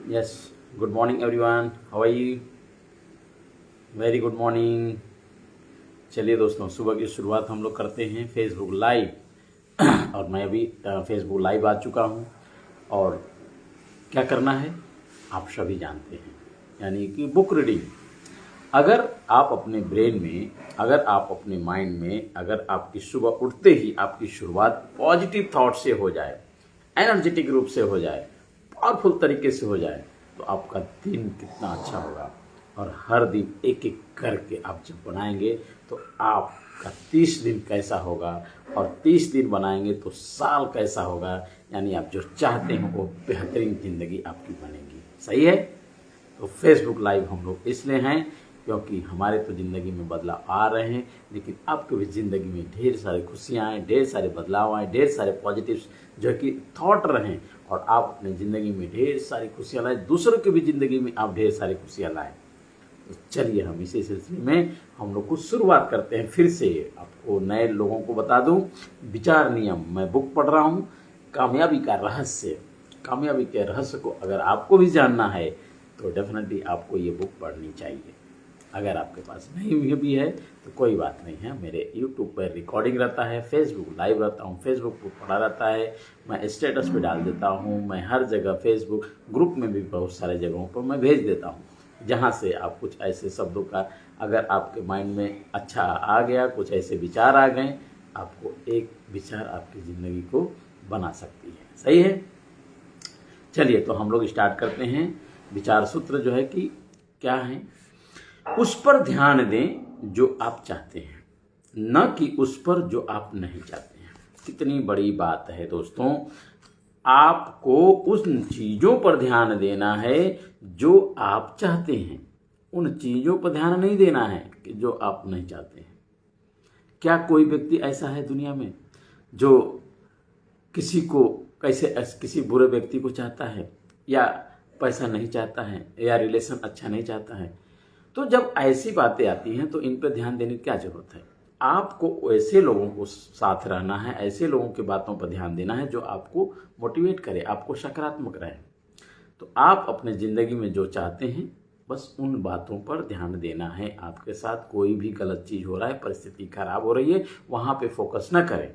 Yes, good morning everyone, how are you? Very good morning. चलिए दोस्तों, सुबह की शुरुआत हम लोग करते हैं फेसबुक लाइव और मैं अभी फेसबुक लाइव आ चुका हूँ। और क्या करना है आप सभी जानते हैं, यानी कि बुक रीडिंग। अगर आप अपने ब्रेन में, अगर आप अपने माइंड में, अगर आपकी सुबह उठते ही आपकी शुरुआत पॉजिटिव थॉट से हो जाए, एनर्जेटिक रूप से हो जाए, पावरफुल तरीके से हो जाए, तो आपका दिन कितना अच्छा होगा। और हर दिन एक एक करके आप जब बनाएंगे तो आपका 30 दिन कैसा होगा, और 30 दिन बनाएंगे तो साल कैसा होगा। यानी आप जो चाहते हैं वो बेहतरीन ज़िंदगी आपकी बनेगी। सही है? तो फेसबुक लाइव हम लोग इसलिए हैं क्योंकि हमारे तो ज़िंदगी में बदलाव आ रहे हैं, लेकिन आपकी भी ज़िंदगी में ढेर सारी खुशियाँ आएँ, ढेर सारे बदलाव आएँ, ढेर सारे पॉजिटिव्स जो कि थॉट रहें, और आप अपनी ज़िंदगी में ढेर सारी खुशियाँ लाएँ, दूसरों की भी ज़िंदगी में आप ढेर सारी खुशियाँ लाएँ। तो चलिए हम इसी सिलसिले में हम लोग को शुरुआत करते हैं। फिर से आपको नए लोगों को बता दूं, विचार नियम मैं बुक पढ़ रहा हूं, कामयाबी का रहस्य। कामयाबी के रहस्य को अगर आपको भी जानना है तो डेफिनेटली आपको ये बुक पढ़नी चाहिए। अगर आपके पास नहीं भी है तो कोई बात नहीं है, मेरे यूट्यूब पर रिकॉर्डिंग रहता है, फेसबुक लाइव रहता हूँ, फेसबुक पर पढ़ा रहता है, मैं स्टेटस पे डाल देता हूँ, मैं हर जगह फेसबुक ग्रुप में भी बहुत सारे जगहों पर मैं भेज देता हूँ, जहाँ से आप कुछ ऐसे शब्दों का अगर आपके माइंड में अच्छा आ गया, कुछ ऐसे विचार आ गए, आपको एक विचार आपकी ज़िंदगी को बना सकती है। सही है? चलिए तो हम लोग स्टार्ट करते हैं। विचार सूत्र जो है कि क्या है, उस पर ध्यान दें जो आप चाहते हैं, न कि उस पर जो आप नहीं चाहते हैं। कितनी बड़ी बात है दोस्तों। आपको उन चीज़ों पर ध्यान देना है जो आप चाहते हैं, उन चीज़ों पर ध्यान नहीं देना है कि जो आप नहीं चाहते हैं। क्या कोई व्यक्ति ऐसा है दुनिया में जो किसी को किसी बुरे व्यक्ति को चाहता है, या पैसा नहीं चाहता है, या रिलेशन अच्छा नहीं चाहता है? तो जब ऐसी बातें आती हैं तो इन पर ध्यान देने की क्या जरूरत है? आपको ऐसे लोगों को साथ रहना है, ऐसे लोगों की बातों पर ध्यान देना है जो आपको मोटिवेट करे, आपको सकारात्मक रहे। तो आप अपने ज़िंदगी में जो चाहते हैं बस उन बातों पर ध्यान देना है। आपके साथ कोई भी गलत चीज़ हो रहा है, परिस्थिति खराब हो रही है, वहाँ पे फोकस न करें।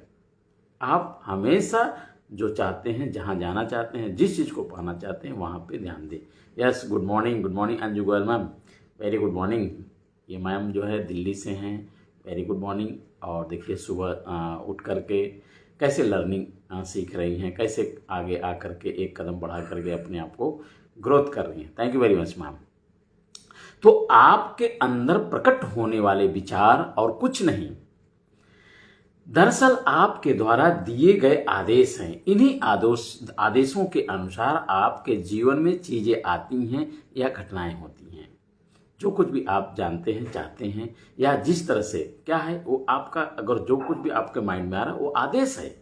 आप हमेशा जो चाहते हैं, जहाँ जाना चाहते हैं, जिस चीज़ को पाना चाहते हैं, वहाँ पे ध्यान दें। Yes, good morning Anju Goyal ma'am, very good morning. ये मैम जो है दिल्ली से हैं, वेरी गुड मॉर्निंग। और देखिए सुबह उठ करके कैसे लर्निंग सीख रही हैं, कैसे आगे आ करके एक कदम बढ़ा करके अपने आप को ग्रोथ कर रही हैं। Thank you very much ma'am. तो आपके अंदर प्रकट होने वाले विचार और कुछ नहीं, दरअसल आपके द्वारा दिए गए आदेश हैं। इन्हीं आदेशों के अनुसार आपके जीवन में चीजें आती हैं या घटनाएं होती हैं। जो कुछ भी आप जानते हैं, चाहते हैं, या जिस तरह से क्या है वो आपका, अगर जो कुछ भी आपके माइंड में आ रहा है वो आदेश है।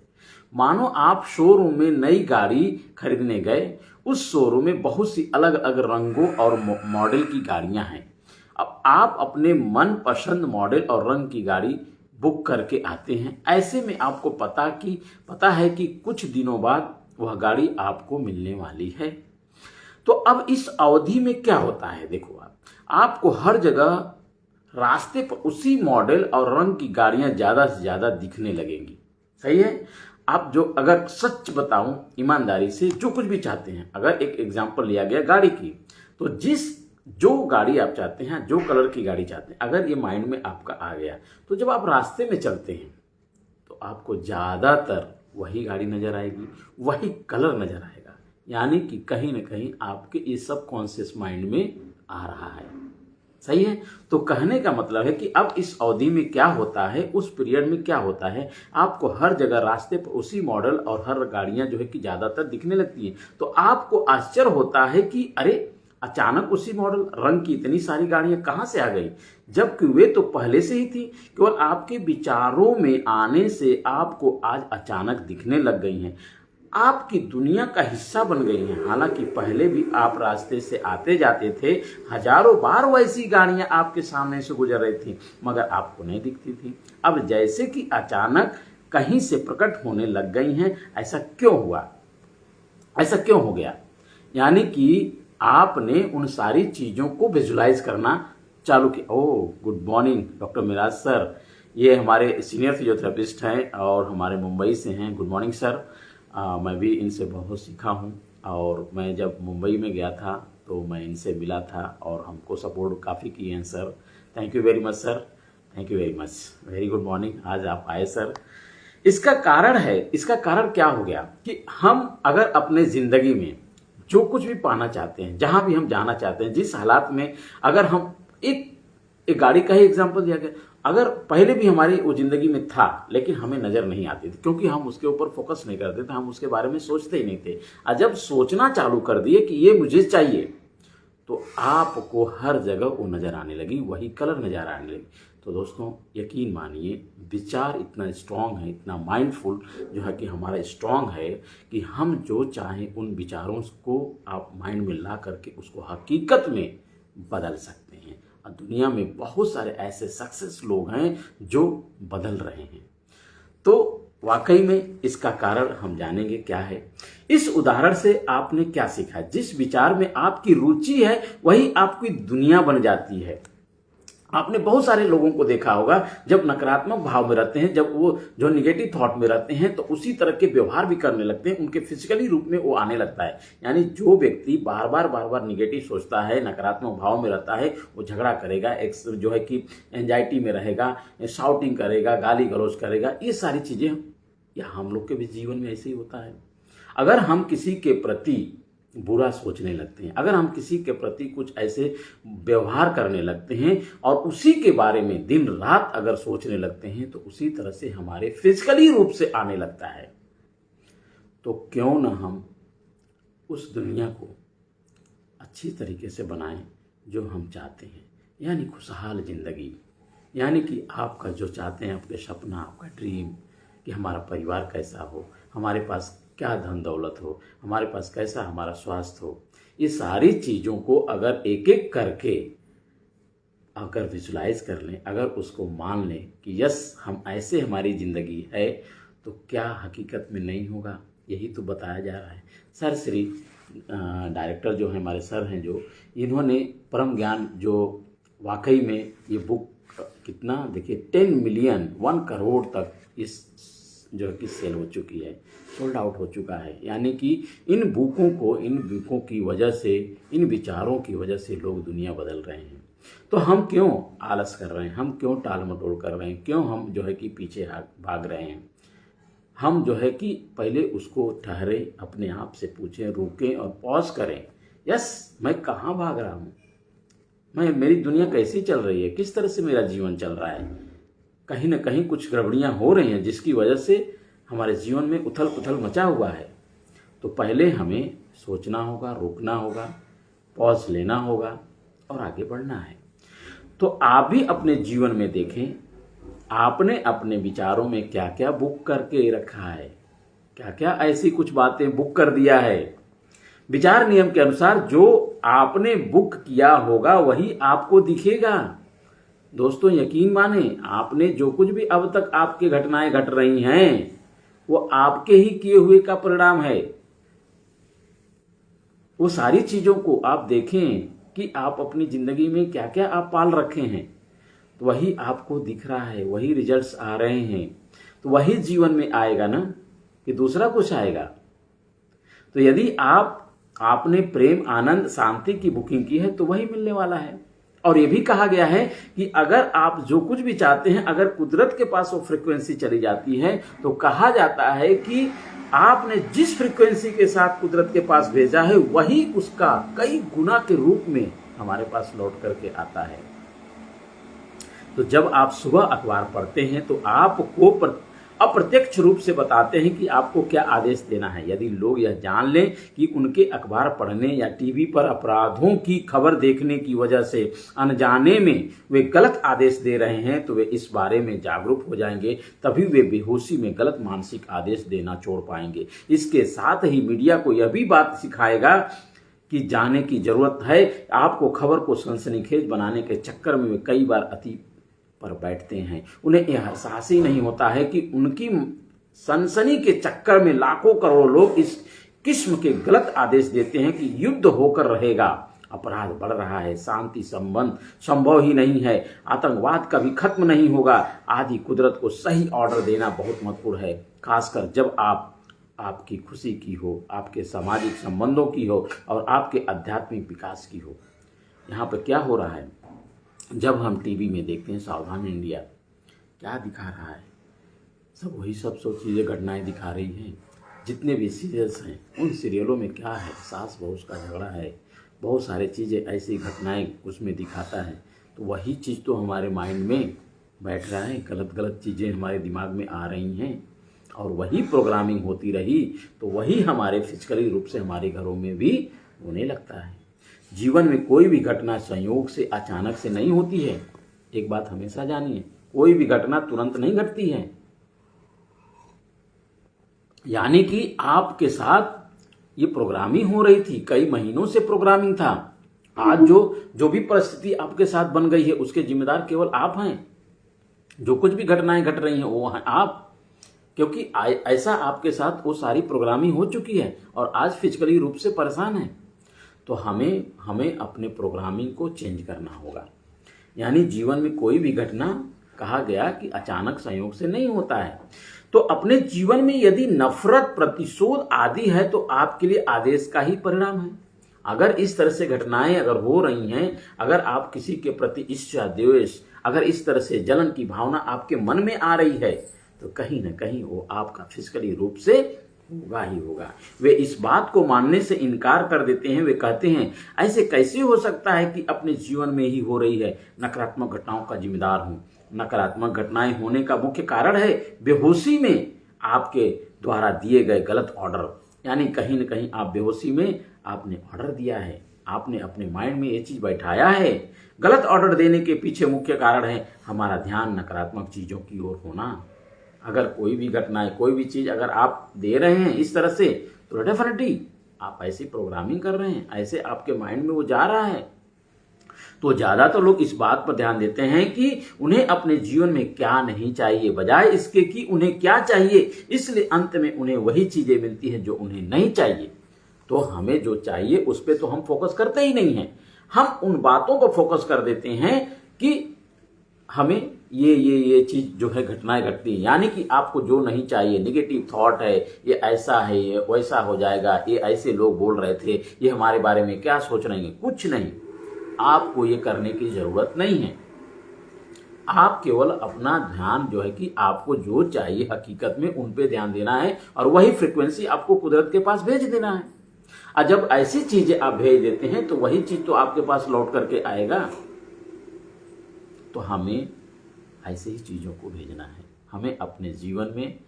मानो आप शोरूम में नई गाड़ी खरीदने गए, उस शोरूम में बहुत सी अलग अलग रंगों और मॉडल की गाड़ियां हैं। अब आप अपने मन पसंद मॉडल और रंग की गाड़ी बुक करके आते हैं। ऐसे में आपको पता है कि कुछ दिनों बाद वह गाड़ी आपको मिलने वाली है। तो अब इस अवधि में क्या होता है, देखो आपको हर जगह रास्ते पर उसी मॉडल और रंग की गाड़ियां ज्यादा से ज्यादा दिखने लगेंगी। सही है? आप जो, अगर सच बताऊं ईमानदारी से, जो कुछ भी चाहते हैं, अगर एक एग्जांपल लिया गया गाड़ी की, तो जो गाड़ी आप चाहते हैं, जो कलर की गाड़ी चाहते हैं, अगर ये माइंड में आपका आ गया, तो जब आप रास्ते में चलते हैं तो आपको ज्यादातर वही गाड़ी नजर आएगी, वही कलर नजर आएगा। यानी कि कहीं ना कहीं आपके इस सब कॉन्शियस माइंड में आ रहा है। सही है? तो कहने का मतलब है कि अब इस अवधि में क्या होता है, उस पीरियड में क्या होता है, आपको हर जगह रास्ते पर उसी मॉडल और हर गाड़ियां जो है कि ज्यादातर दिखने लगती हैं। तो आपको आश्चर्य होता है कि अरे, अचानक उसी मॉडल रंग की इतनी सारी गाड़ियां कहां से आ गई, जबकि वे तो पहले से ही थी। केवल आपके विचारों में आने से आपको आज अचानक दिखने लग गई हैं, आपकी दुनिया का हिस्सा बन गई हैं। हालांकि पहले भी आप रास्ते से आते जाते थे, हजारों बार वैसी गाड़ियां आपके सामने से गुजर रही थी, मगर आपको नहीं दिखती थी। अब जैसे कि अचानक कहीं से प्रकट होने लग गई हैं। ऐसा क्यों हुआ? ऐसा क्यों हो गया? यानी कि आपने उन सारी चीज़ों को विजुलाइज करना चालू किया। Oh, good morning doctor Miraj sir, ये हमारे सीनियर फिजियोथेरेपिस्ट हैं और हमारे मुंबई से हैं। Good morning sir. मैं भी इनसे बहुत सीखा हूँ और मैं जब मुंबई में गया था तो मैं इनसे मिला था और हमको सपोर्ट काफ़ी किए हैं sir. Thank you very much sir, thank you very much. Very good morning, आज आप आए सर। इसका कारण क्या हो गया कि हम अगर अपने ज़िंदगी में जो कुछ भी पाना चाहते हैं, जहाँ भी हम जाना चाहते हैं, जिस हालात में, अगर हम एक गाड़ी का ही एग्जांपल दिया गया, अगर पहले भी हमारी वो ज़िंदगी में था लेकिन हमें नज़र नहीं आती थी क्योंकि हम उसके ऊपर फोकस नहीं करते थे, हम उसके बारे में सोचते ही नहीं थे। और जब सोचना चालू कर दिए कि ये मुझे चाहिए, तो आपको हर जगह वो नज़र आने लगी, वही कलर नज़र आने लगी। तो दोस्तों यकीन मानिए, विचार इतना स्ट्रांग है, इतना माइंडफुल जो है कि हमारा स्ट्रांग है कि हम जो चाहें उन विचारों को आप माइंड में ला करके उसको हकीकत में बदल सकते हैं। और दुनिया में बहुत सारे ऐसे सक्सेस लोग हैं जो बदल रहे हैं। तो वाकई में इसका कारण हम जानेंगे क्या है। इस उदाहरण से आपने क्या सीखा? जिस विचार में आपकी रुचि है वही आपकी दुनिया बन जाती है। आपने बहुत सारे लोगों को देखा होगा, जब नकारात्मक भाव में रहते हैं, जब वो जो निगेटिव थॉट में रहते हैं तो उसी तरह के व्यवहार भी करने लगते हैं, उनके फिजिकली रूप में वो आने लगता है। यानी जो व्यक्ति बार बार निगेटिव सोचता है, नकारात्मक भाव में रहता है, वो झगड़ा करेगा, एक जो है कि एंजाइटी में रहेगा, शाउटिंग करेगा, गाली गलौज करेगा। ये सारी चीज़ें या हम लोग के भी जीवन में ऐसे ही होता है। अगर हम किसी के प्रति बुरा सोचने लगते हैं, अगर हम किसी के प्रति कुछ ऐसे व्यवहार करने लगते हैं और उसी के बारे में दिन रात अगर सोचने लगते हैं, तो उसी तरह से हमारे फिजिकली रूप से आने लगता है। तो क्यों न हम उस दुनिया को अच्छी तरीके से बनाएं जो हम चाहते हैं, यानी खुशहाल जिंदगी, यानी कि आपका जो चाहते हैं, आपके सपना, आपका ड्रीम, कि हमारा परिवार कैसा हो, हमारे पास क्या धन दौलत हो, हमारे पास कैसा हमारा स्वास्थ्य हो। ये सारी चीज़ों को अगर एक एक करके अगर विजुलाइज कर लें, अगर उसको मान लें कि यस हम ऐसे हमारी ज़िंदगी है, तो क्या हकीकत में नहीं होगा? यही तो बताया जा रहा है। सर श्री डायरेक्टर जो है हमारे सर हैं, जो इन्होंने परम ज्ञान, जो वाकई में ये बुक कितना देखिए 10 मिलियन 1 करोड़ तक इस जो है कि सेल हो चुकी है, सोल्ड आउट हो चुका है। यानी कि इन बुकों की वजह से, इन विचारों की वजह से लोग दुनिया बदल रहे हैं। तो हम क्यों आलस कर रहे हैं, हम क्यों टाल मटोल कर रहे हैं, क्यों हम जो है कि पीछे भाग रहे हैं? हम जो है कि पहले उसको ठहरे, अपने आप से पूछें, रुकें और पॉज करें। यस, मैं कहाँ भाग रहा हूँ, मेरी दुनिया कैसी चल रही है, किस तरह से मेरा जीवन चल रहा है? कहीं ना कहीं कुछ गड़बड़ियाँ हो रही हैं जिसकी वजह से हमारे जीवन में उथल पुथल मचा हुआ है। तो पहले हमें सोचना होगा, रुकना होगा, पॉज लेना होगा और आगे बढ़ना है। तो आप भी अपने जीवन में देखें, आपने अपने विचारों में क्या क्या बुक करके रखा है, क्या क्या ऐसी कुछ बातें बुक कर दिया है। विचार नियम के अनुसार जो आपने बुक किया होगा वही आपको दिखेगा। दोस्तों यकीन माने, आपने जो कुछ भी अब तक आपके घटनाएं घट रही हैं वो आपके ही किए हुए का परिणाम है। वो सारी चीजों को आप देखें कि आप अपनी जिंदगी में क्या क्या आप पाल रखे हैं, तो वही आपको दिख रहा है, वही रिजल्ट्स आ रहे हैं। तो वही जीवन में आएगा ना कि दूसरा कुछ आएगा? तो यदि आपने प्रेम, आनंद, शांति की बुकिंग की है तो वही मिलने वाला है। और ये भी कहा गया है कि अगर आप जो कुछ भी चाहते हैं, अगर कुदरत के पास वो फ्रीक्वेंसी चली जाती है, तो कहा जाता है कि आपने जिस फ्रीक्वेंसी के साथ कुदरत के पास भेजा है वही उसका कई गुना के रूप में हमारे पास लौट करके आता है। तो जब आप सुबह अखबार पढ़ते हैं तो आपको अप्रत्यक्ष रूप से बताते हैं कि आपको क्या आदेश देना है। यदि लोग यह जान लें कि उनके अखबार पढ़ने या टीवी पर अपराधों की खबर देखने की वजह से अनजाने में वे गलत आदेश दे रहे हैं, तो वे इस बारे में जागरूक हो जाएंगे। तभी वे बेहोशी में गलत मानसिक आदेश देना छोड़ पाएंगे। इसके साथ ही मीडिया को यह भी बात सिखाएगा कि जाने की जरूरत है। आपको खबर को सनसनीखेज बनाने के चक्कर में वे कई बार अति पर बैठते हैं। उन्हें यह एहसास ही नहीं होता है कि उनकी सनसनी के चक्कर में लाखों करोड़ों लोग इस किस्म के गलत आदेश देते हैं कि युद्ध होकर रहेगा, अपराध बढ़ रहा है, शांति संबंध संभव ही नहीं है, आतंकवाद कभी खत्म नहीं होगा आदि कुदरत को सही ऑर्डर देना बहुत महत्वपूर्ण है, खासकर जब आपकी खुशी की हो, आपके सामाजिक संबंधों की हो और आपके आध्यात्मिक विकास की हो। यहाँ पर क्या हो रहा है, जब हम टीवी में देखते हैं सावधान इंडिया, क्या दिखा रहा है, सब वही सब चीज़ें घटनाएं दिखा रही हैं। जितने भी सीरियल्स हैं उन सीरियलों में क्या है, सास बहू का झगड़ा है, बहुत सारे चीज़ें ऐसी घटनाएं उसमें दिखाता है। तो वही चीज़ तो हमारे माइंड में बैठ रहा है, गलत गलत चीज़ें हमारे दिमाग में आ रही हैं और वही प्रोग्रामिंग होती रही तो वही हमारे फिजिकली रूप से हमारे घरों में भी होने लगता है। जीवन में कोई भी घटना संयोग से अचानक से नहीं होती है। एक बात हमेशा जानिए, कोई भी घटना तुरंत नहीं घटती है। यानी कि आपके साथ ये प्रोग्रामिंग हो रही थी, कई महीनों से प्रोग्रामिंग था। आज जो भी परिस्थिति आपके साथ बन गई है उसके जिम्मेदार केवल आप हैं। जो कुछ भी घटनाएं घट रही हैं वो हैं आप, क्योंकि ऐसा आपके साथ वो सारी प्रोग्रामिंग हो चुकी है और आज फिजिकली रूप से परेशान है। तो हमें अपने प्रोग्रामिंग को चेंज करना होगा। यानी जीवन में कोई भी घटना कहा गया कि अचानक संयोग से नहीं होता है। तो अपने जीवन में यदि नफरत, प्रतिशोध आदि है तो आपके लिए आदेश का ही परिणाम है। अगर इस तरह से घटनाएं अगर हो रही हैं, अगर आप किसी के प्रति ईर्ष्या, द्वेष, अगर इस तरह से जलन की भावना आपके मन में आ रही है तो कहीं ना कहीं वो आपका फिजिकली रूप से होगा ही होगा। वे इस बात को मानने से इनकार कर देते हैं। वे कहते हैं ऐसे कैसे हो सकता है कि अपने जीवन में ही हो रही है, नकारात्मक घटनाओं का जिम्मेदार हूं। नकारात्मक घटनाएं होने का मुख्य कारण है बेहोशी में आपके द्वारा दिए गए गलत ऑर्डर। यानी कहीं न कहीं आप बेहोशी में आपने ऑर्डर दिया है, आपने अपने माइंड में ये चीज बैठाया है। गलत ऑर्डर देने के पीछे मुख्य कारण है हमारा ध्यान नकारात्मक चीजों की ओर होना। अगर कोई भी घटना है, कोई भी चीज अगर आप दे रहे हैं इस तरह से तो डेफिनेटली आप ऐसी प्रोग्रामिंग कर रहे हैं, ऐसे आपके माइंड में वो जा रहा है। तो ज्यादातर लोग इस बात पर ध्यान देते हैं कि उन्हें अपने जीवन में क्या नहीं चाहिए, बजाय इसके कि उन्हें क्या चाहिए। इसलिए अंत में उन्हें वही चीजें मिलती हैं जो उन्हें नहीं चाहिए। तो हमें जो चाहिए उस पर तो हम फोकस करते ही नहीं हैं। हम उन बातों पर फोकस कर देते हैं कि हमें ये चीज जो है घटनाएं घटती हैं। यानी कि आपको जो नहीं चाहिए, निगेटिव थॉट है, ये ऐसा है, ये वैसा हो जाएगा, ये ऐसे लोग बोल रहे थे, ये हमारे बारे में क्या सोच रहे हैं, कुछ नहीं। आपको ये करने की जरूरत नहीं है। आप केवल अपना ध्यान जो है कि आपको जो चाहिए हकीकत में उन पे ध्यान देना है और वही फ्रीक्वेंसी आपको कुदरत के पास भेज देना है। और जब ऐसी चीजें आप भेज देते हैं तो वही चीज तो आपके पास लौट करके आएगा। तो हमें ऐसे ही चीजों को भेजना है। हमें अपने जीवन में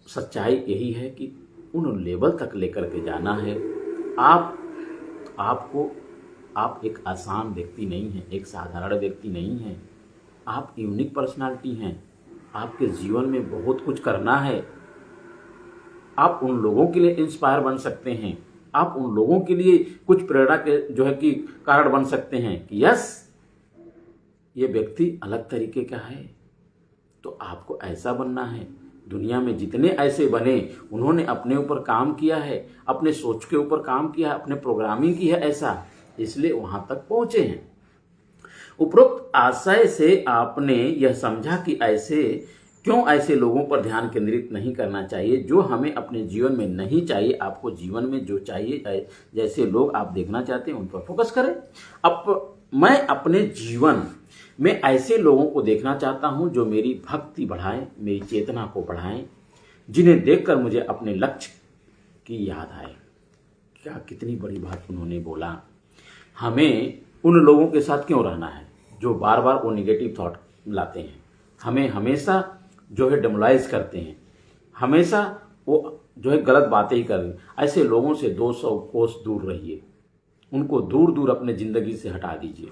सच्चाई यही है कि उन लेवल तक लेकर के जाना है। आप एक आसान व्यक्ति नहीं हैं, एक साधारण व्यक्ति नहीं हैं। आप यूनिक पर्सनालिटी हैं। आपके जीवन में बहुत कुछ करना है। आप उन लोगों के लिए इंस्पायर बन सकते हैं। आप उन लोगों के लिए कुछ प्रेरणा के जो है कि कारण बन सकते हैं कि यस, ये व्यक्ति अलग तरीके का है तो आपको ऐसा बनना है। दुनिया में जितने ऐसे बने उन्होंने अपने ऊपर काम किया है, अपने सोच के ऊपर काम किया है, अपने प्रोग्रामिंग की है ऐसा, इसलिए वहां तक पहुंचे हैं। उपरोक्त आशय से आपने यह समझा कि ऐसे लोगों पर ध्यान केंद्रित नहीं करना चाहिए जो हमें अपने जीवन में नहीं चाहिए। आपको जीवन में जो चाहिए, जैसे लोग आप देखना चाहते हैं उन पर फोकस करें। अब मैं अपने जीवन में ऐसे लोगों को देखना चाहता हूं जो मेरी भक्ति बढ़ाएं, मेरी चेतना को बढ़ाएं, जिन्हें देखकर मुझे अपने लक्ष्य की याद आए। क्या कितनी बड़ी बात उन्होंने बोला। हमें उन लोगों के साथ क्यों रहना है जो बार बार वो निगेटिव थॉट लाते हैं, हमें हमेशा जो है डेमोलाइज करते हैं, हमेशा वो जो है गलत बातें ही कर रहे हैं। ऐसे लोगों से 200 कोस दूर रहिए, उनको दूर दूर अपने जिंदगी से हटा दीजिए।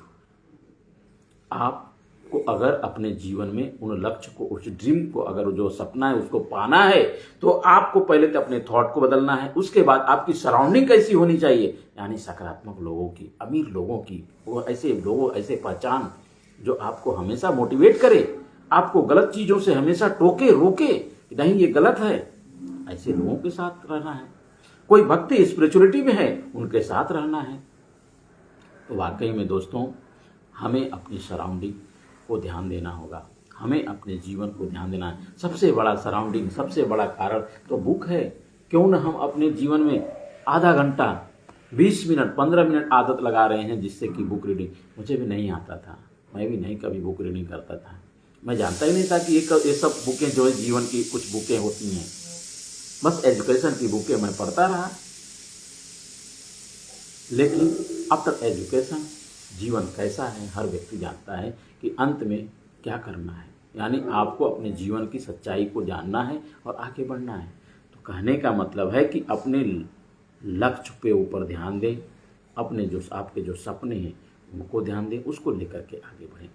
आपको अगर अपने जीवन में उन लक्ष्य को, उस ड्रीम को, अगर जो सपना है उसको पाना है तो आपको पहले तो अपने थॉट को बदलना है। उसके बाद आपकी सराउंडिंग कैसी होनी चाहिए, यानी सकारात्मक लोगों की, अमीर लोगों की, वो ऐसे लोगों, ऐसे पहचान जो आपको हमेशा मोटिवेट करे, आपको गलत चीजों से हमेशा टोके, रोके, नहीं ये गलत है। ऐसे लोगों के साथ रहना है। कोई भक्ति स्पिरिचुअलिटी में है, उनके साथ रहना है। तो वाकई में दोस्तों, हमें अपनी सराउंडिंग को ध्यान देना होगा, हमें अपने जीवन को ध्यान देना है। सबसे बड़ा सराउंडिंग, सबसे बड़ा कारण तो बुक है। क्यों न हम अपने जीवन में आधा घंटा, 20 मिनट, 15 मिनट आदत लगा रहे हैं, जिससे कि बुक रीडिंग, मुझे भी नहीं आता था, मैं भी नहीं कभी बुक रीडिंग करता था, मैं जानता ही नहीं था कि ये सब बुकें जो है जीवन की कुछ बुकें होती हैं। बस एजुकेशन की बुकें मैं पढ़ता रहा, लेकिन आफ्टर एजुकेशन जीवन कैसा है हर व्यक्ति जानता है कि अंत में क्या करना है। यानी आपको अपने जीवन की सच्चाई को जानना है और आगे बढ़ना है। तो कहने का मतलब है कि अपने लक्ष्य पे ऊपर ध्यान दें, अपने जो आपके जो सपने हैं उनको ध्यान दें, उसको लेकर के आगे बढ़ें।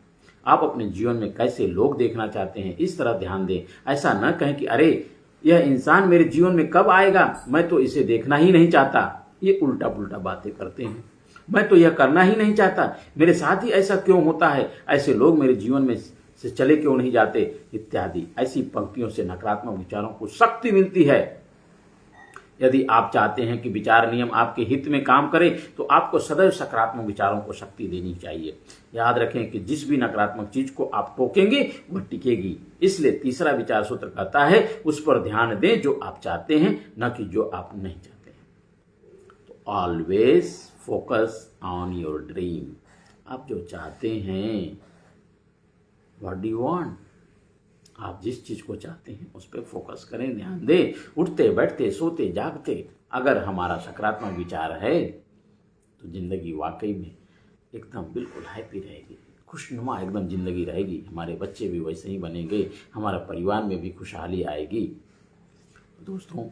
आप अपने जीवन में कैसे लोग देखना चाहते हैं, इस तरह ध्यान दें। ऐसा न कहें कि अरे यह इंसान मेरे जीवन में कब आएगा, मैं तो इसे देखना ही नहीं चाहता। ये उल्टा पुल्टा बातें करते हैं। मैं तो यह करना ही नहीं चाहता, मेरे साथ ही ऐसा क्यों होता है, ऐसे लोग मेरे जीवन में से चले क्यों नहीं जाते, इत्यादि। ऐसी पंक्तियों से नकारात्मक विचारों को शक्ति मिलती है। यदि आप चाहते हैं कि विचार नियम आपके हित में काम करे, तो आपको सदैव सकारात्मक विचारों को शक्ति देनी चाहिए। याद रखें कि जिस भी नकारात्मक चीज को आप टोकेंगे वह टिकेगी। इसलिए तीसरा विचार सूत्र कहता है, उस पर ध्यान दें जो आप चाहते हैं, न कि जो आप नहीं चाहते। तो always focus on your dream. आप जो चाहते हैं, व्हाट डू यू वांट, आप जिस चीज को चाहते हैं उस पर फोकस करें, ध्यान दें। उठते बैठते सोते जागते अगर हमारा सकारात्मक विचार है तो जिंदगी वाकई में एकदम बिल्कुल हैप्पी रहेगी, खुशनुमा एकदम जिंदगी रहेगी। हमारे बच्चे भी वैसे ही बनेंगे, हमारा परिवार में भी खुशहाली आएगी। दोस्तों,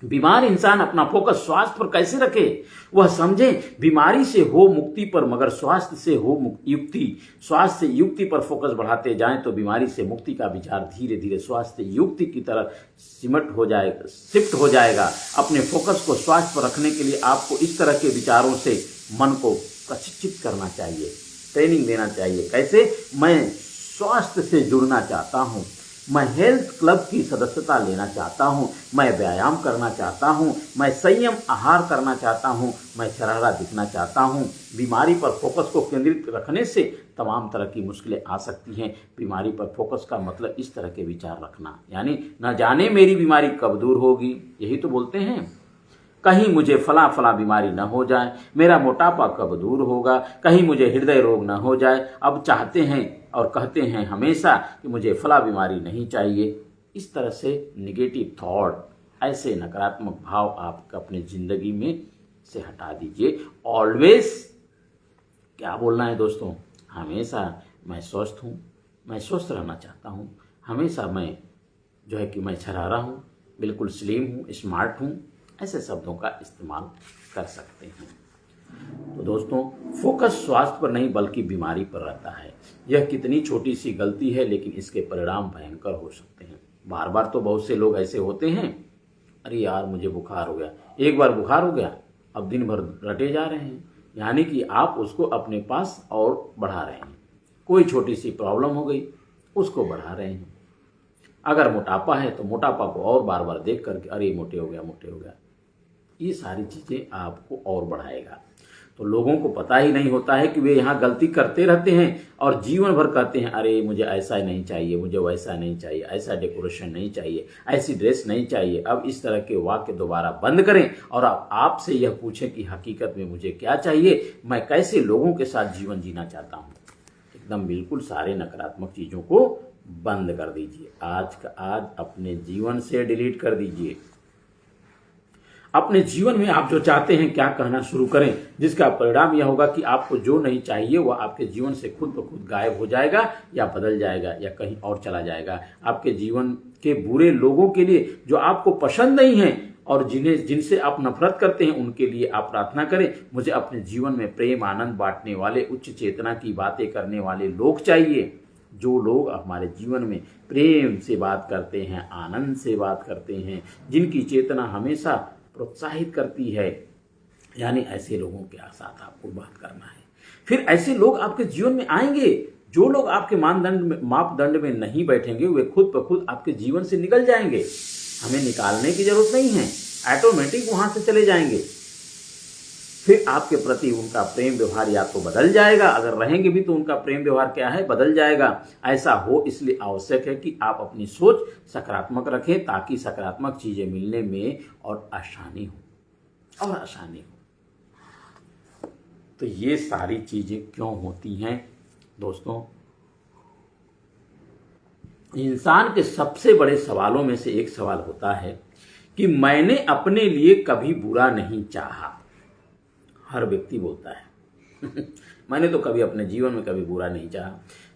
बीमार इंसान अपना फोकस स्वास्थ्य पर कैसे रखे, वह समझे बीमारी से हो मुक्ति पर, मगर स्वास्थ्य से हो युक्ति। स्वास्थ्य से युक्ति पर फोकस बढ़ाते जाएं तो बीमारी से मुक्ति का विचार धीरे धीरे स्वास्थ्य युक्ति की तरह शिफ्ट हो जाएगा। अपने फोकस को स्वास्थ्य पर रखने के लिए आपको इस तरह के विचारों से मन को प्रशिक्षित करना चाहिए, ट्रेनिंग देना चाहिए। कैसे? मैं स्वास्थ्य से जुड़ना चाहता हूँ, मैं हेल्थ क्लब की सदस्यता लेना चाहता हूँ, मैं व्यायाम करना चाहता हूँ, मैं संयम आहार करना चाहता हूँ, मैं शरारा दिखना चाहता हूँ। बीमारी पर फोकस को केंद्रित रखने से तमाम तरह की मुश्किलें आ सकती हैं। बीमारी पर फोकस का मतलब इस तरह के विचार रखना, यानी न जाने मेरी बीमारी कब दूर होगी, यही तो बोलते हैं। कहीं मुझे फला फला बीमारी न हो जाए, मेरा मोटापा कब दूर होगा, कहीं मुझे हृदय रोग न हो जाए। अब चाहते हैं और कहते हैं हमेशा कि मुझे फला बीमारी नहीं चाहिए। इस तरह से नेगेटिव थॉट, ऐसे नकारात्मक भाव आप अपने जिंदगी में से हटा दीजिए। ऑलवेज क्या बोलना है दोस्तों, हमेशा मैं स्वस्थ हूँ, मैं स्वस्थ रहना चाहता हूँ, हमेशा मैं जो है कि मैं छरारा हूँ, बिल्कुल स्लिम हूँ, स्मार्ट हूँ, ऐसे शब्दों का इस्तेमाल कर सकते हैं। तो दोस्तों, फोकस स्वास्थ्य पर नहीं बल्कि बीमारी पर रहता है। यह कितनी छोटी सी गलती है, लेकिन इसके परिणाम भयंकर हो सकते हैं। बार बार तो बहुत से लोग ऐसे होते हैं, अरे यार मुझे बुखार हो गया, एक बार बुखार हो गया, अब दिन भर रटे जा रहे हैं, यानी कि आप उसको अपने पास और बढ़ा रहे हैं। कोई छोटी सी प्रॉब्लम हो गई, उसको बढ़ा रहे हैं। अगर मोटापा है तो मोटापा को और बार बार देख करके अरे मोटे हो गया, मोटे हो गया, ये सारी चीज़ें आपको और बढ़ाएगा। तो लोगों को पता ही नहीं होता है कि वे यहाँ गलती करते रहते हैं और जीवन भर कहते हैं अरे मुझे ऐसा नहीं चाहिए, मुझे वैसा नहीं चाहिए, ऐसा डेकोरेशन नहीं चाहिए, ऐसी ड्रेस नहीं चाहिए। अब इस तरह के वाक्य दोबारा बंद करें और आपसे यह पूछें कि हकीकत में मुझे क्या चाहिए, मैं कैसे लोगों के साथ जीवन जीना चाहता हूँ। एकदम बिल्कुल सारे नकारात्मक चीज़ों को बंद कर दीजिए। आज का आज अपने जीवन से डिलीट कर दीजिए। अपने जीवन में आप जो चाहते हैं क्या कहना शुरू करें, जिसका परिणाम यह होगा कि आपको जो नहीं चाहिए वह आपके जीवन से खुद ब खुद गायब हो जाएगा या बदल जाएगा या कहीं और चला जाएगा। आपके जीवन के बुरे लोगों के लिए जो आपको पसंद नहीं है और जिनसे आप नफरत करते हैं, उनके लिए आप प्रार्थना करें, मुझे अपने जीवन में प्रेम आनंद बांटने वाले, उच्च चेतना की बातें करने वाले लोग चाहिए। जो लोग हमारे जीवन में प्रेम से बात करते हैं, आनंद से बात करते हैं, जिनकी चेतना हमेशा प्रोत्साहित करती है, यानी ऐसे लोगों के साथ आपको बात करना है। फिर ऐसे लोग आपके जीवन में आएंगे। जो लोग आपके मापदंड में नहीं बैठेंगे वे खुद ब खुद आपके जीवन से निकल जाएंगे। हमें निकालने की जरूरत नहीं है, ऑटोमेटिक वहां से चले जाएंगे। फिर आपके प्रति उनका प्रेम व्यवहार या तो बदल जाएगा, अगर रहेंगे भी तो उनका प्रेम व्यवहार क्या है, बदल जाएगा। ऐसा हो इसलिए आवश्यक है कि आप अपनी सोच सकारात्मक रखें ताकि सकारात्मक चीजें मिलने में और आसानी हो। तो ये सारी चीजें क्यों होती हैं दोस्तों? इंसान के सबसे बड़े सवालों में से एक सवाल होता है कि मैंने अपने लिए कभी बुरा नहीं चाहा। हर व्यक्ति बोलता है मैंने तो कभी अपने जीवन में कभी बुरा नहीं चाहा,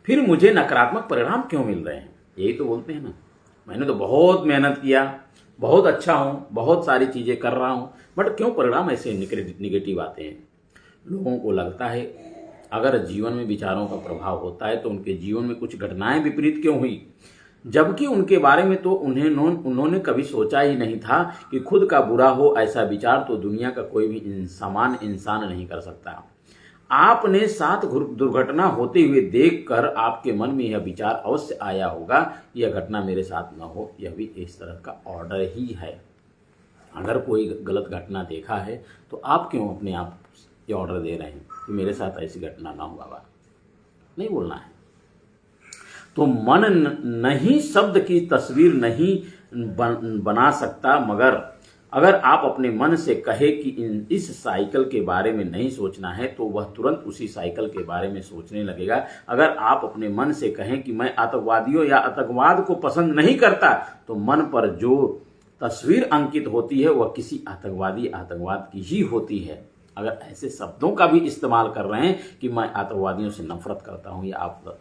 फिर मुझे नकारात्मक परिणाम क्यों मिल रहे हैं? यही तो बोलते हैं ना, मैंने तो बहुत मेहनत किया, बहुत अच्छा हूं, बहुत सारी चीजें कर रहा हूं, बट क्यों परिणाम ऐसे निगेटिव आते हैं? लोगों को लगता है अगर जीवन में विचारों का प्रभाव होता है तो उनके जीवन में कुछ घटनाएं विपरीत क्यों हुई, जबकि उनके बारे में तो उन्होंने कभी सोचा ही नहीं था कि खुद का बुरा हो। ऐसा विचार तो दुनिया का कोई भी समान इंसान नहीं कर सकता। आपने साथ दुर्घटना होते हुए देखकर आपके मन में यह विचार अवश्य आया होगा, यह घटना मेरे साथ न हो। यह भी इस तरह का ऑर्डर ही है। अगर कोई गलत घटना देखा है तो आप क्यों अपने आप ये ऑर्डर दे रहे हैं कि मेरे साथ ऐसी घटना ना हो? बाबा नहीं बोलना है। तो मन नहीं शब्द की तस्वीर नहीं बना सकता, मगर अगर आप अपने मन से कहे कि इस साइकिल के बारे में नहीं सोचना है तो वह तुरंत उसी साइकिल के बारे में सोचने लगेगा। अगर आप अपने मन से कहें कि मैं आतंकवादियों या आतंकवाद को पसंद नहीं करता तो मन पर जो तस्वीर अंकित होती है वह किसी आतंकवाद की ही होती है। अगर ऐसे शब्दों का भी इस्तेमाल कर रहे हैं कि मैं आतंकवादियों से नफरत करता हूं या आप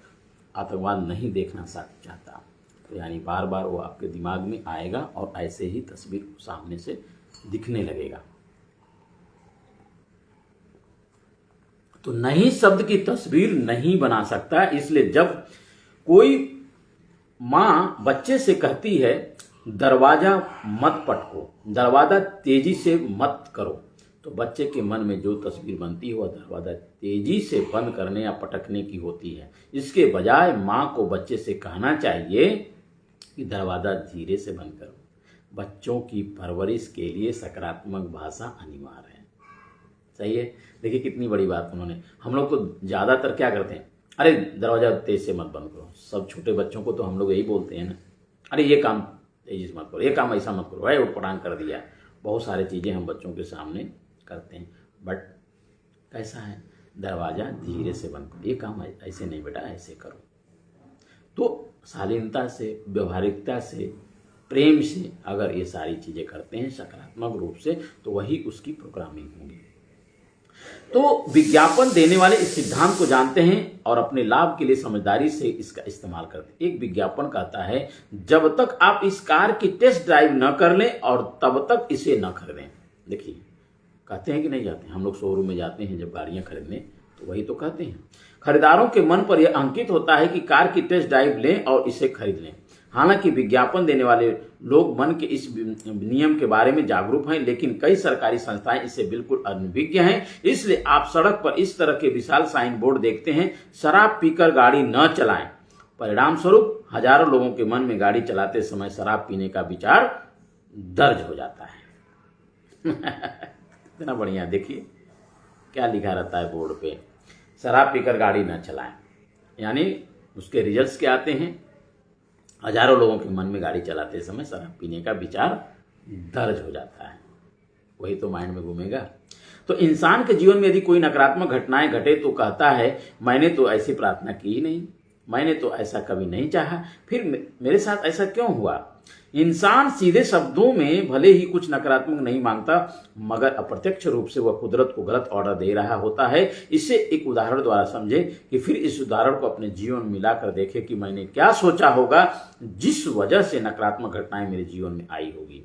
आतंकवाद नहीं देखना चाहता, तो यानी बार बार वो आपके दिमाग में आएगा और ऐसे ही तस्वीर सामने से दिखने लगेगा। तो नहीं शब्द की तस्वीर नहीं बना सकता। इसलिए जब कोई माँ बच्चे से कहती है दरवाजा मत पटको, दरवाजा तेजी से मत करो, तो बच्चे के मन में जो तस्वीर बनती है वह दरवाजा तेजी से बंद करने या पटकने की होती है। इसके बजाय माँ को बच्चे से कहना चाहिए कि दरवाजा धीरे से बंद करो। बच्चों की परवरिश के लिए सकारात्मक भाषा अनिवार्य है। सही है? देखिए कितनी बड़ी बात उन्होंने। हम लोग तो ज़्यादातर क्या करते हैं, अरे दरवाजा तेज से मत बंद करो। सब छोटे बच्चों को तो हम लोग यही बोलते हैं ना, अरे ये काम तेजी से मत करो, ये काम ऐसा मत करो, भाई उटपटांग कर दिया। बहुत सारी चीज़ें हम बच्चों के सामने करते हैं, बट कैसा है, दरवाजा धीरे से बंद करो, ये काम ऐसे नहीं बेटा, ऐसे करो। तो शालीनता से, व्यवहारिकता से, प्रेम से अगर ये सारी चीजें करते हैं सकारात्मक रूप से, तो वही उसकी प्रोग्रामिंग होगी। तो विज्ञापन देने वाले इस सिद्धांत को जानते हैं और अपने लाभ के लिए समझदारी से इसका इस्तेमाल करते हैं। एक विज्ञापन कहता है जब तक आप इस कार की टेस्ट ड्राइव न कर लें और तब तक इसे न खरीदें। देखिए कहते हैं कि नहीं जाते, हम लोग शोरूम में जाते हैं जब गाड़ियां खरीदने, तो वही तो कहते हैं। खरीदारों के मन पर यह अंकित होता है कि कार की टेस्ट ड्राइव लें और इसे खरीद लें। हालांकि विज्ञापन देने वाले लोग मन के इस नियम के बारे में जागरूक हैं, लेकिन कई सरकारी संस्थाएं इससे बिल्कुल अनभिज्ञ हैं। इसलिए आप सड़क पर इस तरह के विशाल साइन बोर्ड देखते हैं, शराब पीकर गाड़ी न चलाएं। परिणाम स्वरूप हजारों लोगों के मन में गाड़ी चलाते समय शराब पीने का विचार दर्ज हो जाता है। इतना बढ़िया, देखिए क्या लिखा रहता है बोर्ड पे, शराब पीकर गाड़ी न चलाएं। यानी उसके रिजल्ट्स क्या आते हैं, हजारों लोगों के मन में गाड़ी चलाते समय शराब पीने का विचार दर्ज हो जाता है। वही तो माइंड में घूमेगा। तो इंसान के जीवन में यदि कोई नकारात्मक घटनाएं घटे तो कहता है मैंने तो ऐसी प्रार्थना की ही नहीं, मैंने तो ऐसा कभी नहीं चाहा, फिर मेरे साथ ऐसा क्यों हुआ। इंसान सीधे शब्दों में भले ही कुछ नकारात्मक नहीं मांगता, मगर अप्रत्यक्ष रूप से वह कुदरत को गलत ऑर्डर दे रहा होता है। इसे एक उदाहरण द्वारा समझे कि फिर इस उदाहरण को अपने जीवन में मिलाकर देखे कि मैंने क्या सोचा होगा जिस वजह से नकारात्मक घटनाएं मेरे जीवन में आई होगी।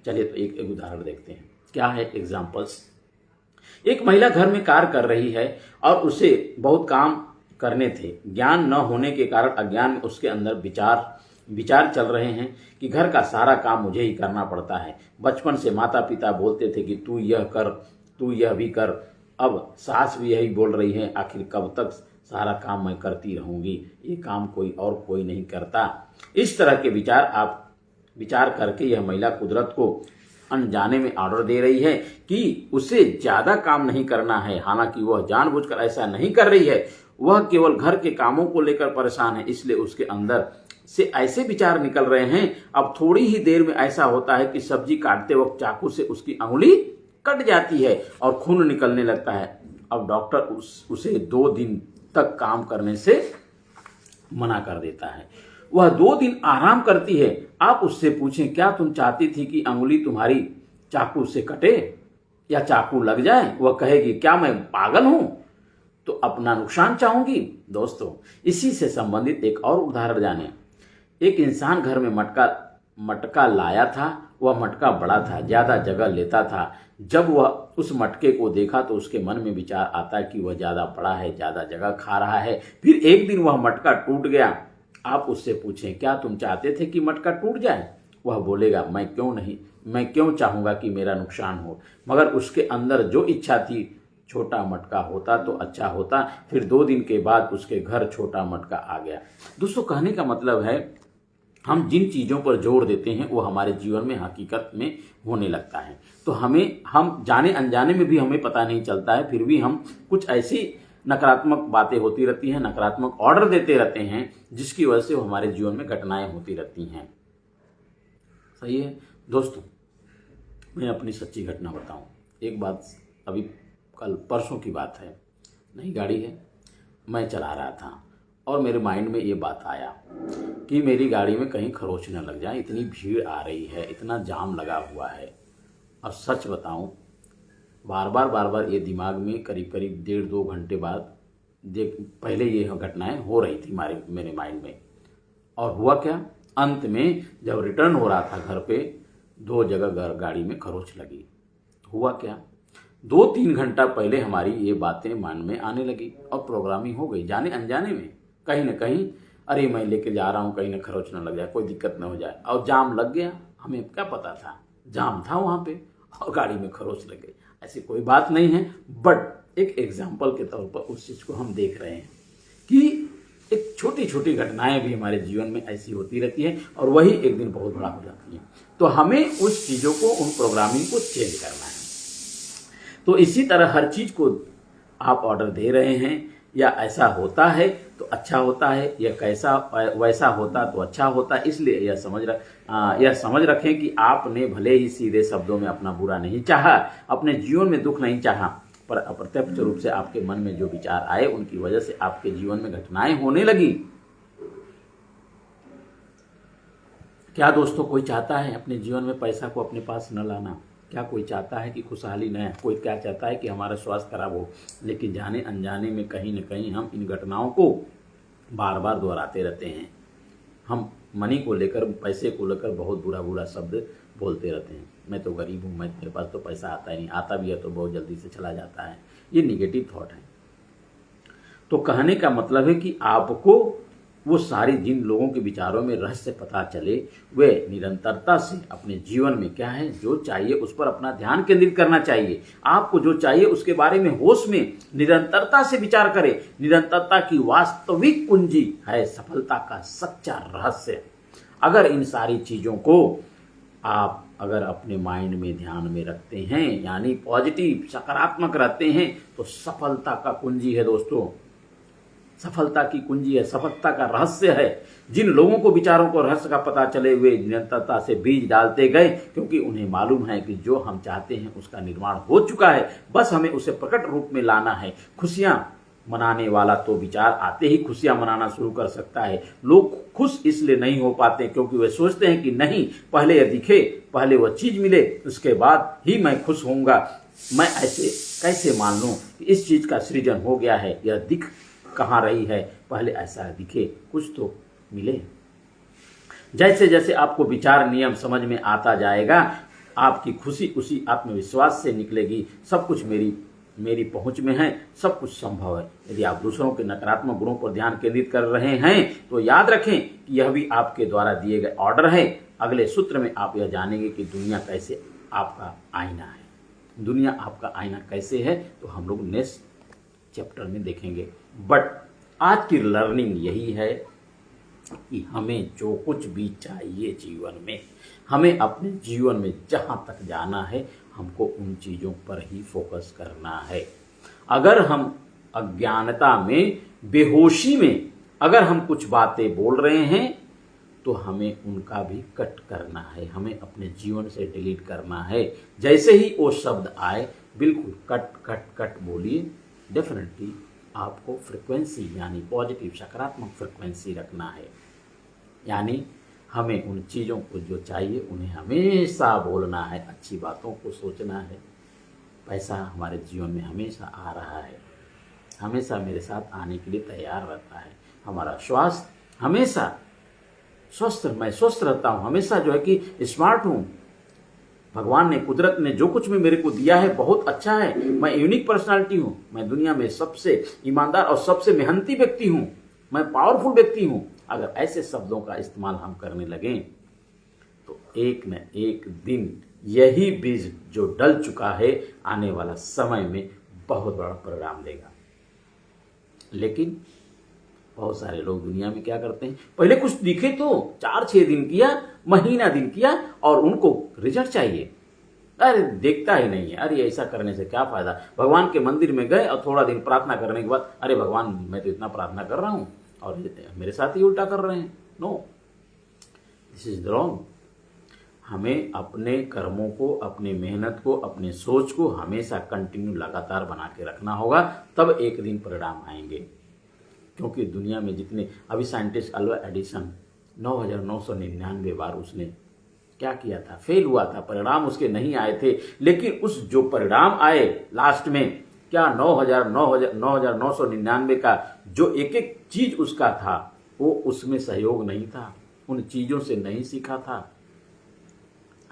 चलिए तो एक उदाहरण देखते हैं। क्या है एग्जाम्पल्स। एक महिला घर में कार्य कर रही है और उसे बहुत काम करने थे। ज्ञान न होने के कारण अज्ञान में उसके अंदर विचार चल रहे हैं कि घर का सारा काम मुझे ही करना पड़ता है। बचपन से माता पिता बोलते थे कि तू यह कर, तू यह भी कर। अब सास भी यही बोल रही है, आखिर कब तक सारा काम मैं करती रहूंगी, ये काम कोई नहीं करता। इस तरह के विचार विचार करके यह महिला कुदरत को अनजाने में ऑर्डर दे रही है कि उसे ज्यादा काम नहीं करना है। हालांकि वह जानबूझकर ऐसा नहीं कर रही है, वह केवल घर के कामों को लेकर परेशान है, इसलिए उसके अंदर से ऐसे विचार निकल रहे हैं। अब थोड़ी ही देर में ऐसा होता है कि सब्जी काटते वक्त चाकू से उसकी अंगुली कट जाती है और खून निकलने लगता है। अब डॉक्टर उसे 2 दिन तक काम करने से मना कर देता है। वह 2 दिन आराम करती है। आप उससे पूछें, क्या तुम चाहती थी कि अंगुली तुम्हारी चाकू से कटे या चाकू लग जाए? वह कहेगी, क्या मैं पागल हूं तो अपना नुकसान चाहूंगी? दोस्तों, इसी से संबंधित एक और उदाहरण जाने। एक इंसान घर में मटका लाया था। वह मटका बड़ा था, ज्यादा जगह लेता था। जब वह उस मटके को देखा तो उसके मन में विचार आता कि वह ज्यादा बड़ा है, ज्यादा जगह खा रहा है। फिर एक दिन वह मटका टूट गया। आप उससे पूछें, क्या तुम चाहते थे कि मटका टूट जाए? वह बोलेगा, मैं क्यों चाहूंगा कि मेरा नुकसान हो। मगर उसके अंदर जो इच्छा थी, छोटा मटका होता तो अच्छा होता। फिर 2 दिन के बाद उसके घर छोटा मटका आ गया। दोस्तों, कहने का मतलब है, हम जिन चीज़ों पर जोर देते हैं वो हमारे जीवन में हकीकत में होने लगता है। तो हम जाने अनजाने में भी हमें पता नहीं चलता है, फिर भी हम कुछ ऐसी नकारात्मक बातें होती रहती हैं, नकारात्मक ऑर्डर देते रहते हैं, जिसकी वजह से वो हमारे जीवन में घटनाएं होती रहती हैं। सही है दोस्तों, मैं अपनी सच्ची घटना बताऊं। एक बात, अभी कल परसों की बात है, नई गाड़ी है, मैं चला रहा था और मेरे माइंड में ये बात आया कि मेरी गाड़ी में कहीं खरोच न लग जाए। इतनी भीड़ आ रही है, इतना जाम लगा हुआ है। और सच बताऊं, बार बार ये दिमाग में करीब 1.5-2 घंटे बाद पहले ये घटनाएं हो रही थी मेरे माइंड में। और हुआ क्या, अंत में जब रिटर्न हो रहा था घर पे, 2 जगह गाड़ी में खरोच लगी। हुआ क्या, 2-3 घंटा पहले हमारी ये बातें मन में आने लगी और प्रोग्रामिंग हो गई जाने अनजाने में। कहीं ना कहीं, अरे मैं लेके जा रहा हूँ, कहीं ना खरोच न लग जाए, कोई दिक्कत न हो जाए। और जाम लग गया, हमें क्या पता था, जाम था वहाँ पे और गाड़ी में खरोच लग गई। ऐसी कोई बात नहीं है, बट एक एग्जाम्पल के तौर पर उस चीज़ को हम देख रहे हैं कि एक छोटी छोटी घटनाएं भी हमारे जीवन में ऐसी होती रहती है और वही एक दिन बहुत बड़ा हो जाती है। तो हमें उस चीज़ों को, उन प्रोग्रामिंग को चेंज करना है। तो इसी तरह हर चीज़ को आप ऑर्डर दे रहे हैं, या ऐसा होता है तो अच्छा होता है, या वैसा होता तो अच्छा होता। इसलिए यह समझ रखें कि आपने भले ही सीधे शब्दों में अपना बुरा नहीं चाहा, अपने जीवन में दुख नहीं चाहा, पर अप्रत्यक्ष रूप से आपके मन में जो विचार आए, उनकी वजह से आपके जीवन में घटनाएं होने लगी। क्या दोस्तों कोई चाहता है अपने जीवन में पैसा को अपने पास न लाना? क्या कोई चाहता है कि खुशहाली न है? कोई क्या चाहता है कि हमारा स्वास्थ्य खराब हो? लेकिन जाने अनजाने में कहीं न कहीं हम इन घटनाओं को बार बार दोहराते रहते हैं। हम मनी को लेकर, पैसे को लेकर बहुत बुरा शब्द बोलते रहते हैं। मैं तो गरीब हूँ, मेरे पास तो पैसा आता ही नहीं, आता भी है तो बहुत जल्दी से चला जाता है। ये निगेटिव थॉट है। तो कहने का मतलब है कि आपको वो सारी जिन लोगों के विचारों में रहस्य पता चले, वे निरंतरता से अपने जीवन में क्या है जो चाहिए उस पर अपना ध्यान केंद्रित करना चाहिए। आपको जो चाहिए उसके बारे में होश में निरंतरता से विचार करें। निरंतरता की वास्तविक कुंजी है सफलता का सच्चा रहस्य। अगर इन सारी चीजों को आप अगर अपने माइंड में ध्यान में रखते हैं, यानी पॉजिटिव सकारात्मक रहते हैं, तो सफलता का कुंजी है दोस्तों, सफलता की कुंजी है, सफलता का रहस्य है। जिन लोगों को विचारों को रहस्य का पता चले, वे निरंतरता से बीज डालते गए, क्योंकि उन्हें मालूम है कि जो हम चाहते हैं उसका निर्माण हो चुका है, बस हमें उसे प्रकट रूप में लाना है। खुशियां मनाने वाला तो विचार आते ही खुशियां मनाना शुरू कर सकता है। लोग खुश इसलिए नहीं हो पाते क्योंकि वे सोचते हैं कि नहीं, पहले यह दिखे, पहले वह चीज मिले, उसके बाद ही मैं खुश होऊंगा। मैं ऐसे कैसे मान लूं कि इस चीज का सृजन हो गया है, यह दिख कहाँ रही है, पहले ऐसा दिखे, कुछ तो मिले। जैसे जैसे आपको विचार नियम समझ में आता जाएगा, आपकी खुशी उसी आत्मविश्वास से निकलेगी। सब कुछ मेरी पहुंच में है, सब कुछ संभव है। यदि आप दूसरों के नकारात्मक गुणों पर ध्यान केंद्रित कर रहे हैं तो याद रखें कि यह भी आपके द्वारा दिए गए ऑर्डर है। अगले सूत्र में आप यह जानेंगे कि दुनिया कैसे आपका आईना है। दुनिया आपका आईना कैसे है तो हम लोग नेक्स्ट चैप्टर में देखेंगे। बट आज की लर्निंग यही है कि हमें जो कुछ भी चाहिए जीवन में, हमें अपने जीवन में जहाँ तक जाना है हमको उन चीज़ों पर ही फोकस करना है। अगर हम अज्ञानता में, बेहोशी में अगर हम कुछ बातें बोल रहे हैं तो हमें उनका भी कट करना है, हमें अपने जीवन से डिलीट करना है। जैसे ही वो शब्द आए बिल्कुल कट कट कट बोलिए। डेफिनेटली आपको फ्रिक्वेंसी यानी पॉजिटिव सकारात्मक फ्रिक्वेंसी रखना है। यानी हमें उन चीज़ों को जो चाहिए उन्हें हमेशा बोलना है, अच्छी बातों को सोचना है। पैसा हमारे जीवन में हमेशा आ रहा है, हमेशा मेरे साथ आने के लिए तैयार रहता है। हमारा स्वास्थ्य हमेशा स्वस्थ, मैं स्वस्थ रहता हूँ, हमेशा जो है कि स्मार्ट हूँ। भगवान ने, कुदरत ने जो कुछ भी मेरे को दिया है बहुत अच्छा है। मैं यूनिक पर्सनालिटी हूँ, मैं दुनिया में सबसे ईमानदार और सबसे मेहनती व्यक्ति हूँ, मैं पावरफुल व्यक्ति हूँ। अगर ऐसे शब्दों का इस्तेमाल हम करने लगें तो एक न एक दिन यही बीज जो डल चुका है आने वाला समय में बहुत बड़ा परिणाम देगा। लेकिन बहुत सारे लोग दुनिया में क्या करते हैं, पहले कुछ दिखे तो 4-6 दिन किया, महीना दिन किया और उनको रिजल्ट चाहिए। अरे देखता ही नहीं है, अरे ऐसा करने से क्या फायदा। भगवान के मंदिर में गए और थोड़ा दिन प्रार्थना करने के बाद अरे भगवान मैं तो इतना प्रार्थना कर रहा हूँ और मेरे साथ ही उल्टा कर रहे हैं। No, this is wrong. हमें अपने कर्मों को, अपनी मेहनत को, अपने सोच को हमेशा कंटिन्यू लगातार बना के रखना होगा, तब एक दिन परिणाम आएंगे। क्योंकि दुनिया में जितने अभी साइंटिस्ट अल्बर्ट एडिसन 9,999 बार उसने क्या किया था, फेल हुआ था, परिणाम उसके नहीं आए थे। लेकिन उस जो परिणाम आए लास्ट में, क्या 9,999 का जो एक एक चीज उसका था वो उसमें सहयोग नहीं था, उन चीजों से नहीं सीखा था।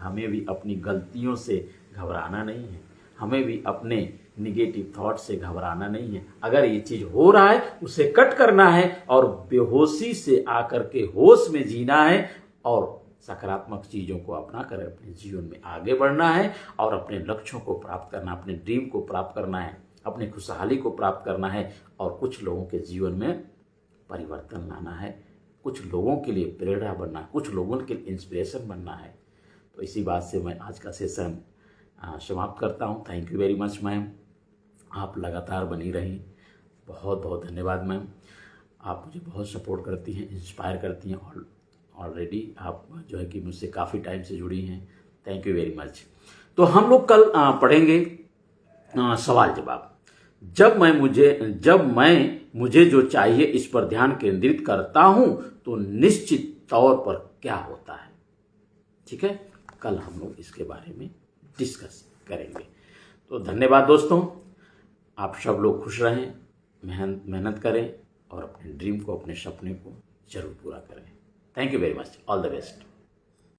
हमें भी अपनी गलतियों से घबराना नहीं है, हमें भी अपने निगेटिव थॉट से घबराना नहीं है। अगर ये चीज हो रहा है उसे कट करना है और बेहोशी से आकर के होश में जीना है और सकारात्मक चीजों को अपना कर अपने जीवन में आगे बढ़ना है और अपने लक्ष्यों को प्राप्त करना, अपने ड्रीम को प्राप्त करना है, अपने खुशहाली को प्राप्त करना है और कुछ लोगों के जीवन में परिवर्तन लाना है, कुछ लोगों के लिए प्रेरणा बनना, कुछ लोगों के लिए इंस्पिरेशन बनना है। तो इसी बात से मैं आज का सेशन समाप्त करता हूँ। Thank you very much ma'am, आप लगातार बनी रहीं। बहुत बहुत धन्यवाद मैम, आप मुझे बहुत सपोर्ट करती हैं, इंस्पायर करती हैं और ऑलरेडी आप जो है कि मुझसे काफ़ी टाइम से जुड़ी हैं। Thank you very much. तो हम लोग कल पढ़ेंगे सवाल जवाब। जब मैं मुझे जो चाहिए इस पर ध्यान केंद्रित करता हूं तो निश्चित तौर पर क्या होता है। ठीक है, कल हम लोग इसके बारे में डिस्कस करेंगे। तो धन्यवाद दोस्तों, आप सब लोग खुश रहें, मेहनत करें और अपने ड्रीम को, अपने सपने को जरूर पूरा करें। Thank you very much, all the best.